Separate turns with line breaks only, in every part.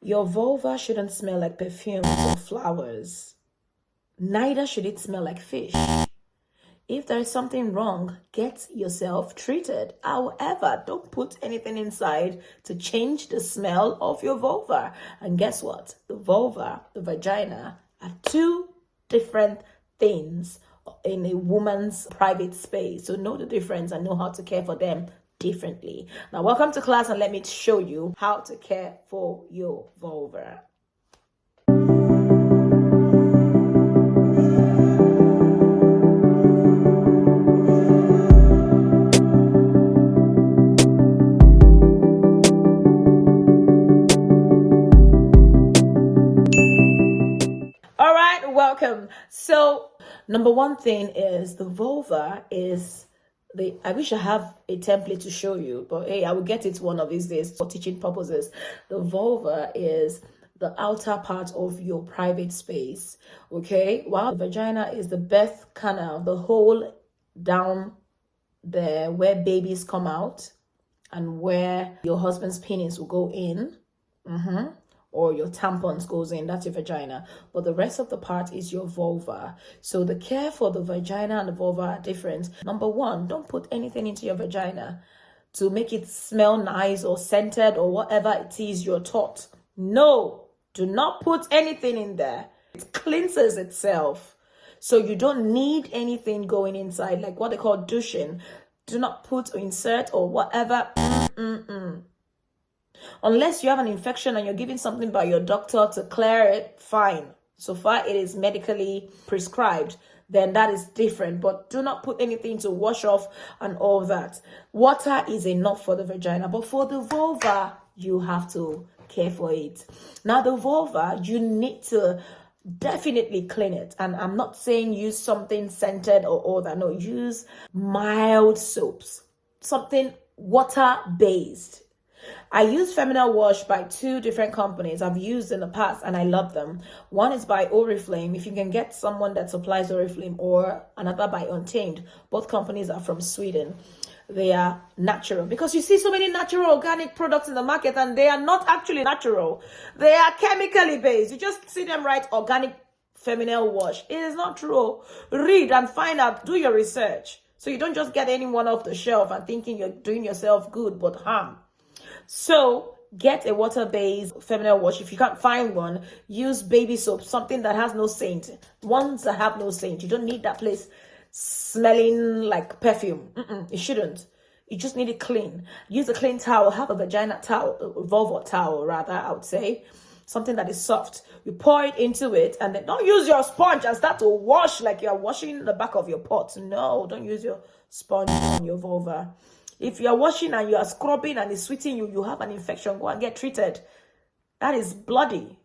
Your vulva shouldn't smell like perfumes or flowers. Neither should it smell like fish. If there is something wrong, get yourself treated. However, don't put anything inside to change the smell of your vulva. And guess what? The vulva, the vagina, are two different things in a woman's private space. So know the difference and know how to care for them differently. Now, welcome to class, and let me show you how to care for your vulva. All right, welcome. So, number one thing is the vulva is I wish I have a template to show you, but hey, I will get it one of these days for teaching purposes. The vulva is the outer part of your private space, okay? While the vagina is the birth canal, the hole down there where babies come out and where your husband's penis will go in. Or your tampons goes in, that's your vagina. But the rest of the part is your vulva. So the care for the vagina and the vulva are different. Number one, don't put anything into your vagina to make it smell nice or scented or whatever it is you're taught. No, do not put anything in there. It cleanses itself. So you don't need anything going inside, like what they call douching. Do not put or insert or whatever. Unless you have an infection and you're given something by your doctor to clear it, fine. So far it is medically prescribed, then that is different. But do not put anything to wash off and all that. Water is enough for the vagina, but for the vulva, you have to care for it. Now the vulva, you need to definitely clean it. And I'm not saying use something scented or all that. No, use mild soaps, something water-based. I use feminine wash by two different companies I've used in the past and I love them. One is by Oriflame, if you can get someone that supplies Oriflame, or another by Untamed. Both companies are from Sweden. They are natural, because you see so many natural organic products in the market and they are not actually natural. They are chemically based. You just see them write organic feminine wash. It is not true. Read and find out, do your research. So you don't just get anyone off the shelf and thinking you're doing yourself good but harm. So get a water-based feminine wash. If you can't find one, use baby soap, something that has no scent. Ones that have no scent. You don't need that place smelling like perfume. It shouldn't. You just need it clean. Use a clean towel. Have a vagina towel, vulva towel rather, I would say. Something that is soft. You pour it into it and then don't use your sponge and start to wash like you're washing the back of your pot. No, don't use your sponge on your vulva. If you are washing and you are scrubbing and it's sweating you, you have an infection, go and get treated. That is bloody.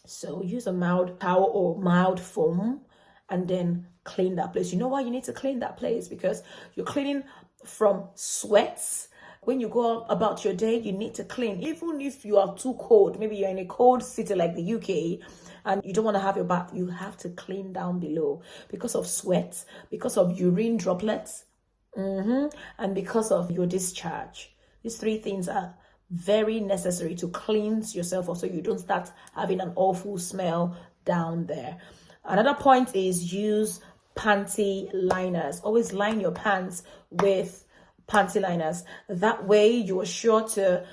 So use a mild towel or mild foam and then clean that place. You know why you need to clean that place? Because you're cleaning from sweats. When you go about your day, you need to clean. Even if you are too cold, maybe you're in a cold city like the UK and you don't want to have your bath, you have to clean down below because of sweat, because of urine droplets, and because of your discharge. These three things are very necessary to cleanse yourself off so you don't start having an awful smell down there. Another point is use panty liners. Always line your pants with panty liners. That way you are sure to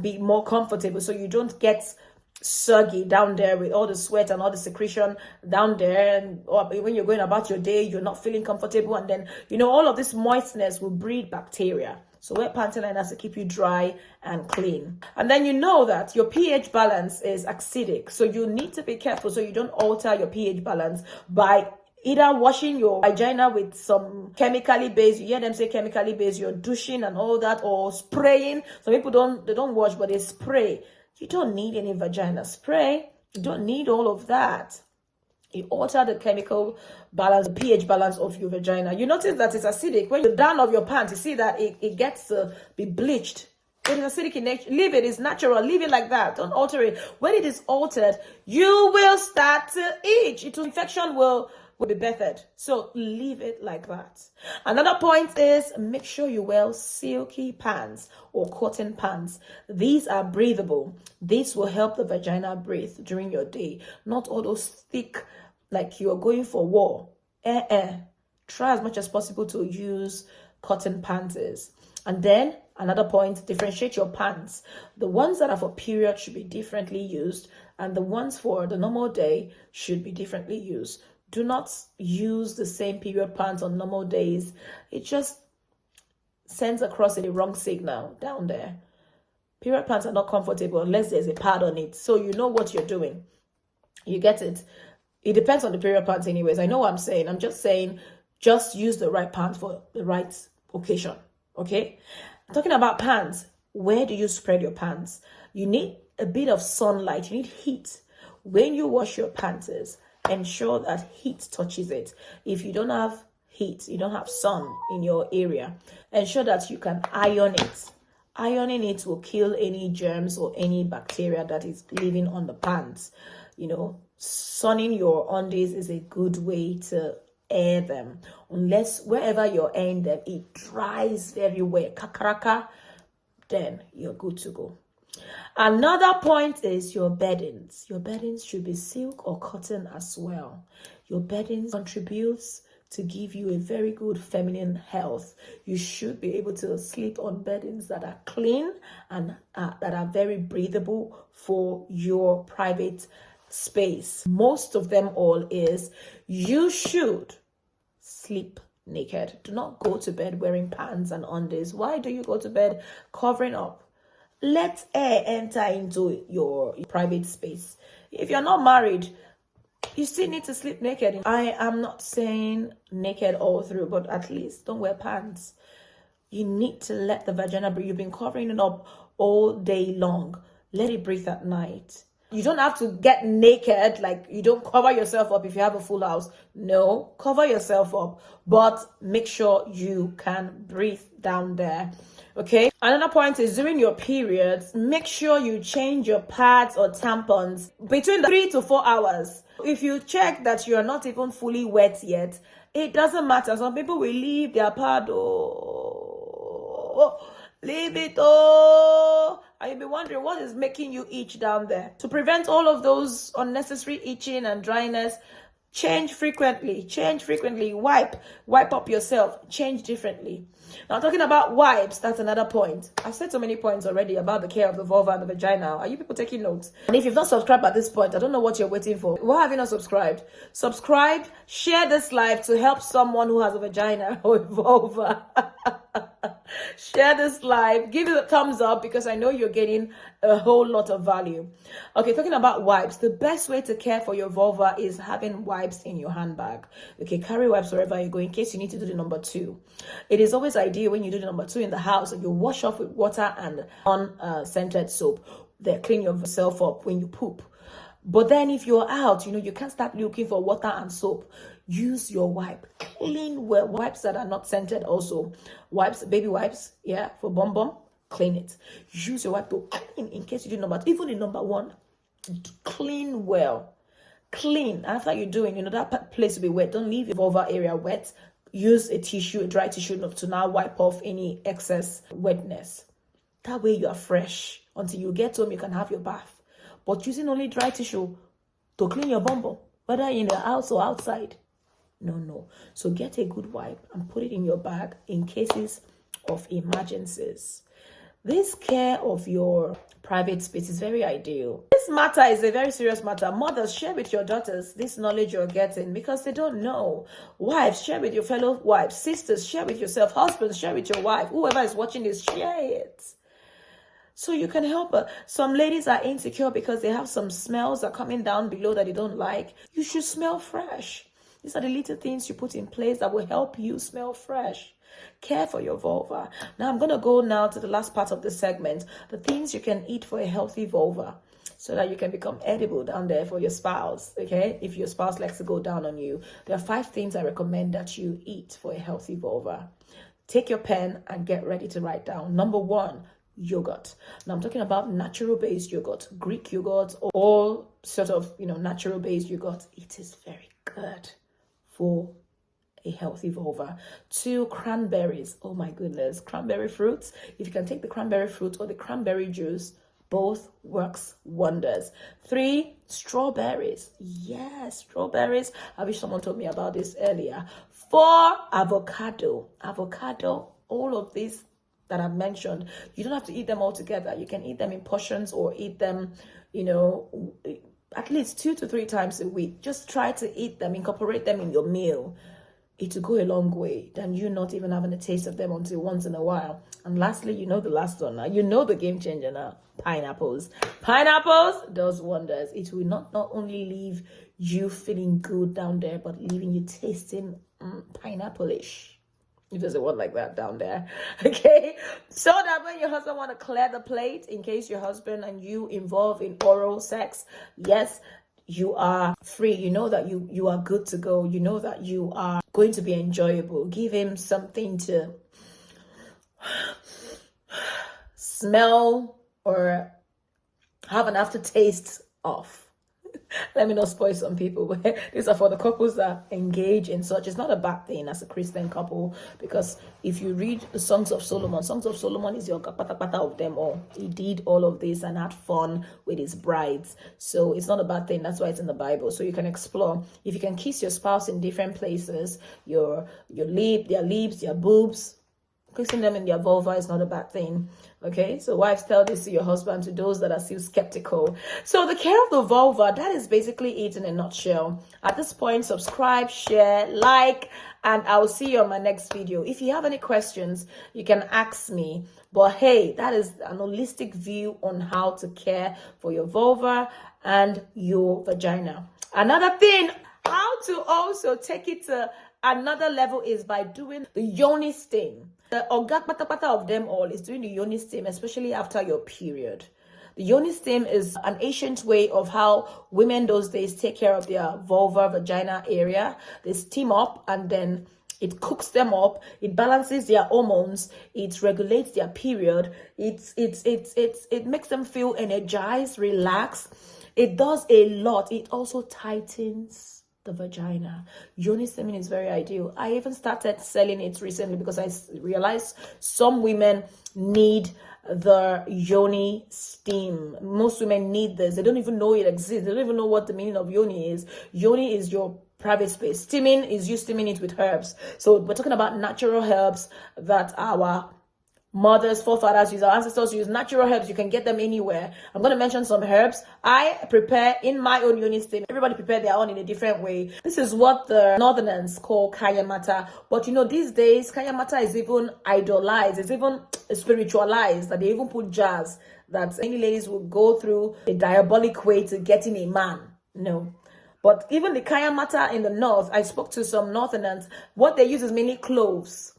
be more comfortable so you don't get soggy down there with all the sweat and all the secretion down there, and or when you're going about your day you're not feeling comfortable, and then all of this moistness will breed bacteria. So wear panty liners to keep you dry and clean. And then you know that your pH balance is acidic, so you need to be careful so you don't alter your pH balance by either washing your vagina with some chemically based, you hear them say chemically based, you're douching and all that, or spraying. Some people don't wash but they spray. You don't need any vagina spray. You don't need all of that. You alter the chemical balance, the pH balance of your vagina. You notice that it's acidic. When you're down of your pants, you see that it gets to be bleached. When it's acidic in nature, leave it. It's natural. Leave it like that. Don't alter it. When it is altered, you will start to itch. Infection will will be bettered. So leave it like that. Another point is make sure you wear silky pants or cotton pants. These are breathable. This will help the vagina breathe during your day. Not all those thick, like you're going for war. Try as much as possible to use cotton panties. And then another point, differentiate your pants. The ones that are for period should be differently used, and the ones for the normal day should be differently used. Do not use the same period pants on normal days. It just sends across a wrong signal down there. Period pants are not comfortable unless there's a pad on it, so you know what you're doing. You get it? It depends on the period pants anyways. I know what I'm saying. I'm just saying, just use the right pants for the right occasion. Okay? Talking about pants, where do you spread your pants? You need a bit of sunlight. You need heat. When you wash your pants, ensure that heat touches it. If you don't have heat, you don't have sun in your area, ensure that you can iron it. Ironing it will kill any germs or any bacteria that is living on the pants. You know, sunning your undies is a good way to air them. Unless wherever you're airing them, it dries very well. Kakaraka, then you're good to go. Another point is your beddings. Your beddings should be silk or cotton as well. Your beddings contributes to give you a very good feminine health. You should be able to sleep on beddings that are clean and that are very breathable for your private space. Most of them all is you should sleep naked. Do not go to bed wearing pants and undies. Why do you go to bed covering up? Let air enter into your private space. If you're not married, you still need to sleep naked. I am not saying naked all through, but at least don't wear pants. You need to let the vagina breathe. You've been covering it up all day long. Let it breathe at night. You don't have to get naked, like you don't cover yourself up if you have a full house. No, cover yourself up, but make sure you can breathe down there. Okay. Another point is during your periods, make sure you change your pads or tampons between 3 to 4 hours. If you check that you're not even fully wet yet, it doesn't matter. Some people will leave their pad, leave it, and you'll be wondering what is making you itch down there. To prevent all of those unnecessary itching and dryness, change frequently. Wipe up yourself, change differently. Now, talking about wipes, that's another point. I've said so many points already about the care of the vulva and the vagina. Are you people taking notes? And if you've not subscribed at this point, I don't know what you're waiting for. Why have you not subscribed? Subscribe, share this live to help someone who has a vagina or a vulva. Share this live, give it a thumbs up because I know you're getting a whole lot of value. Okay, talking about wipes, the best way to care for your vulva is having wipes in your handbag. Okay, carry wipes wherever you go in case you need to do the number 2. It is always ideal when you do the number 2 in the house and you wash off with water and unscented soap. Then clean yourself up when you poop. But then if you're out, you can't start looking for water and soap. Use your wipe. Clean well. Wipes that are not scented also. Wipes, baby wipes, yeah, for bum. Clean it. Use your wipe to clean in case you do number 2. Even in number 1, clean well. Clean. After you're doing, that place will be wet. Don't leave your vulva area wet. Use a dry tissue to now wipe off any excess wetness. That way you are fresh. Until you get home, you can have your bath. But using only dry tissue to clean your bum, whether in the house or outside, no. So get a good wipe and put it in your bag in cases of emergencies. This care of your private space is very ideal. This matter is a very serious matter. Mothers, share with your daughters this knowledge you're getting because they don't know. Wives, share with your fellow wives. Sisters, share with yourself. Husbands, share with your wife. Whoever is watching this, share it. So you can help her. Some ladies are insecure because they have some smells that are coming down below that they don't like. You should smell fresh. These are the little things you put in place that will help you smell fresh. Care for your vulva. Now I'm going to go now to the last part of the segment. The things you can eat for a healthy vulva so that you can become edible down there for your spouse. Okay? If your spouse likes to go down on you. There are 5 things I recommend that you eat for a healthy vulva. Take your pen and get ready to write down. Number 1, yogurt. Now I'm talking about natural based yogurt, Greek yogurt, or all sort of natural based yogurt. It is very good for a healthy vulva. 2, cranberries. Oh my goodness, cranberry fruits. If you can take the cranberry fruit or the cranberry juice, both works wonders. 3, strawberries. Yes, strawberries. I wish someone told me about this earlier. 4, avocado. All of these that I've mentioned, you don't have to eat them all together. You can eat them in portions or eat them, at least 2 to 3 times a week. Just try to eat them, incorporate them in your meal. It will go a long way than you not even having a taste of them until once in a while. And lastly, the last one now. The game changer now. Pineapples. Pineapples does wonders. It will not only leave you feeling good down there, but leaving you tasting pineapple-ish. If there's a word like that down there. Okay? So that when your husband want to clear the plate, in case your husband and you involve in oral sex, yes, you are free. You know that you are good to go. You know that you are going to be enjoyable. Give him something to smell or have an aftertaste of. Let me not spoil some people, but these are for the couples that engage in such. It's not a bad thing as a Christian couple, because if you read the Songs of Solomon is your pata of them all. He did all of this and had fun with his brides. So it's not a bad thing. That's why it's in the Bible. So you can explore. If you can kiss your spouse in different places, your lip, their lips, their boobs, kissing them in their vulva is not a bad thing. Okay, so wives, tell this to your husband, to those that are still skeptical. So the care of the vulva, that is basically it in a nutshell. At this point, subscribe, share, like, and I'll see you on my next video. If you have any questions, you can ask me. But hey, that is an holistic view on how to care for your vulva and your vagina. Another thing, how to also take it to another level is by doing the Yoni Steam. The organ pata of them all is doing the Yoni Steam, especially after your period. The Yoni Steam is an ancient way of how women those days take care of their vulva, vagina area. They steam up and then it cooks them up. It balances their hormones. It regulates their period. It makes them feel energized, relaxed. It does a lot. It also tightens the vagina. Yoni steaming is very ideal. I even started selling it recently because I realized some women need the Yoni Steam. Most women need this. They don't even know it exists. They don't even know what the meaning of Yoni is. Yoni is your private space. Steaming is you steaming it with herbs. So we're talking about natural herbs that our mothers, forefathers use, our ancestors use. Natural herbs, you can get them anywhere. I'm going to mention some herbs I prepare in my own Yoni Steam. Everybody prepare their own in a different way. This is what the Northerners call kayamata. But these days, kayamata is even idolized. It's even spiritualized, that they even put jazz, that many ladies will go through a diabolic way to getting a man. No. But even the kayamata in the north, I spoke to some Northerners, what they use is mainly cloves.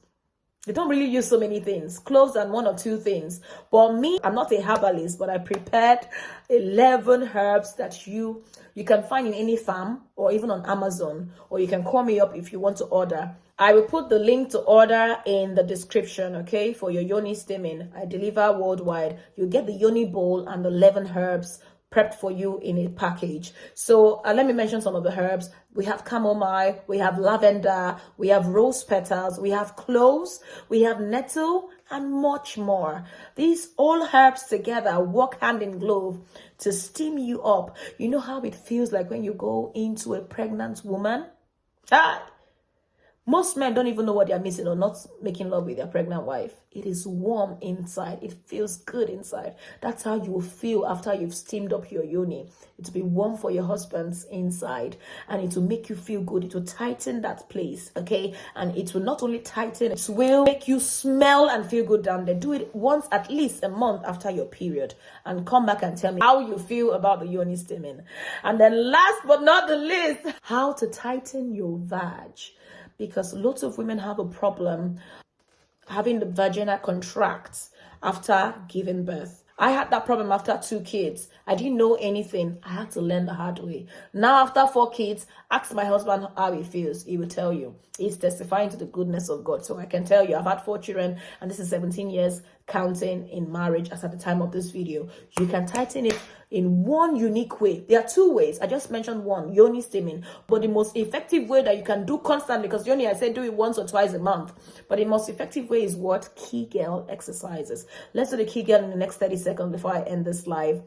They don't really use so many things, cloves and 1 or 2 things. But me, I'm not a herbalist, but I prepared 11 herbs that you can find in any farm or even on Amazon, or you can call me up if you want to order. I will put the link to order in the description, okay, for your Yoni steaming. I deliver worldwide. You get the Yoni bowl and the 11 herbs prepped for you in a package. So let me mention some of the herbs. We have chamomile, we have lavender, we have rose petals, we have cloves, we have nettle, and much more. These all herbs together work hand in glove to steam you up. You know how it feels like when you go into a pregnant woman? Most men don't even know what they're missing or not making love with their pregnant wife. It is warm inside. It feels good inside. That's how you will feel after you've steamed up your yoni. It will be warm for your husband's inside, and it will make you feel good. It will tighten that place, okay? And it will not only tighten, it will make you smell and feel good down there. Do it once, at least a month after your period, and come back and tell me how you feel about the yoni steaming. And then last but not the least, how to tighten your vag. Because lots of women have a problem having the vagina contract after giving birth. I had that problem after 2 kids. I didn't know anything. I had to learn the hard way. Now, after 4 kids, ask my husband how he feels. He will tell you. He's testifying to the goodness of God. So I can tell you, I've had 4 children, and this is 17 years. counting in marriage as at the time of this video. You can tighten it in one unique way. There are two ways. I just mentioned one, yoni steaming, but the most effective way that you can do constantly, because yoni, I said do it once or twice a month, but the most effective way is what? Kegel exercises. Let's do the Kegel in the next 30 seconds before I end this live.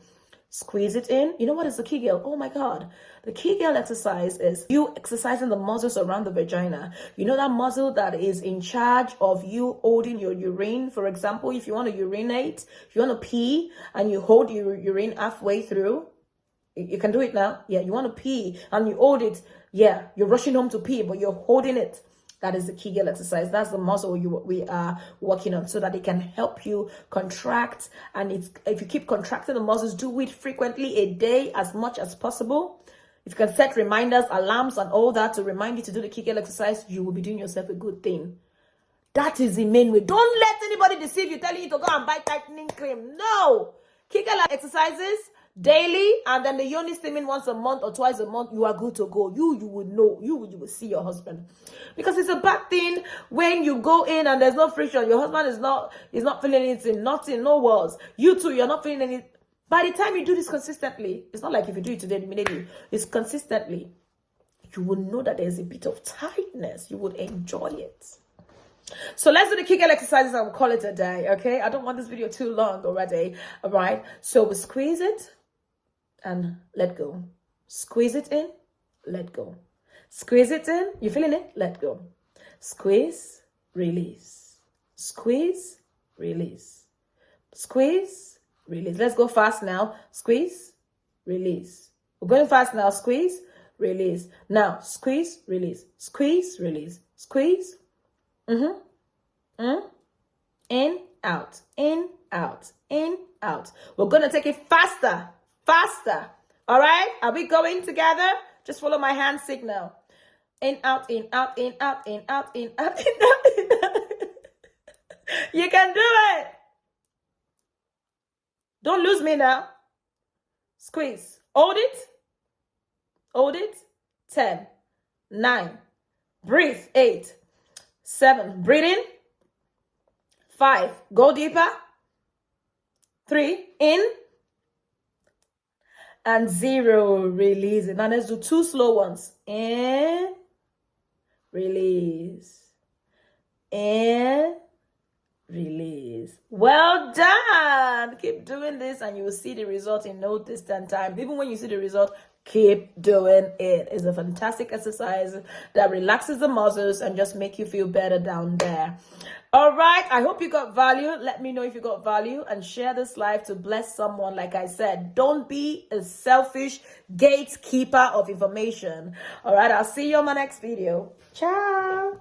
Squeeze it in. You know what is the Kegel? Oh my God. The Kegel exercise is you exercising the muscles around the vagina. You know that muscle that is in charge of you holding your urine? For example, if you want to urinate, if you want to pee and you hold your urine halfway through, you can do it now. Yeah, you want to pee and you hold it. Yeah, you're rushing home to pee, but you're holding it. That is the Kegel exercise. That's the muscle we are working on, so that it can help you contract. And if you keep contracting the muscles, do it frequently a day as much as possible. If you can set reminders, alarms, and all that to remind you to do the Kegel exercise, you will be doing yourself a good thing. That is the main way. Don't let anybody deceive you, telling you to go and buy tightening cream. No. Kegel exercises daily, and then the yoni steaming once a month or twice a month, you are good to go. You would know. You will see your husband, because it's a bad thing when you go in and there's no friction. Your husband is not feeling anything, nothing, no walls. You too, you're not feeling any. By the time you do this consistently, it's not like if you do it today immediately. It's consistently. You will know that there's a bit of tightness. You would enjoy it. So let's do the Kegel exercises and we'll call it a day, okay? I don't want this video too long already, all right? So we squeeze it and let go. Squeeze it in, let go. Squeeze it in, you feeling it? Let go. Squeeze, release. Squeeze, release. Squeeze, release. Let's go fast now. Squeeze, release. We're going fast now. Squeeze, release. Now, squeeze, release. Squeeze, release. Squeeze. In, out, in, out, in, out. We're going to take it faster, faster. All right? Are we going together? Just follow my hand signal. In, out, in, out, in, out, in, out, in, out, in, out, in, out. You can do it. Don't lose me now. Squeeze. Hold it. Hold it. 10, 9. Breathe. 8, 7. Breathe in. 5. Go deeper. 3. In. And 0. Release it. Now let's do 2 slow ones. In. Release. In. Release. Well done. Keep doing this and you will see the result in no distant time. Even when you see the result, keep doing it. It's a fantastic exercise that relaxes the muscles and just make you feel better down there. All right, I hope you got value. Let me know if you got value and share this live to bless someone. Like I said, don't be a selfish gatekeeper of information. All right, I'll see you on my next video. Ciao.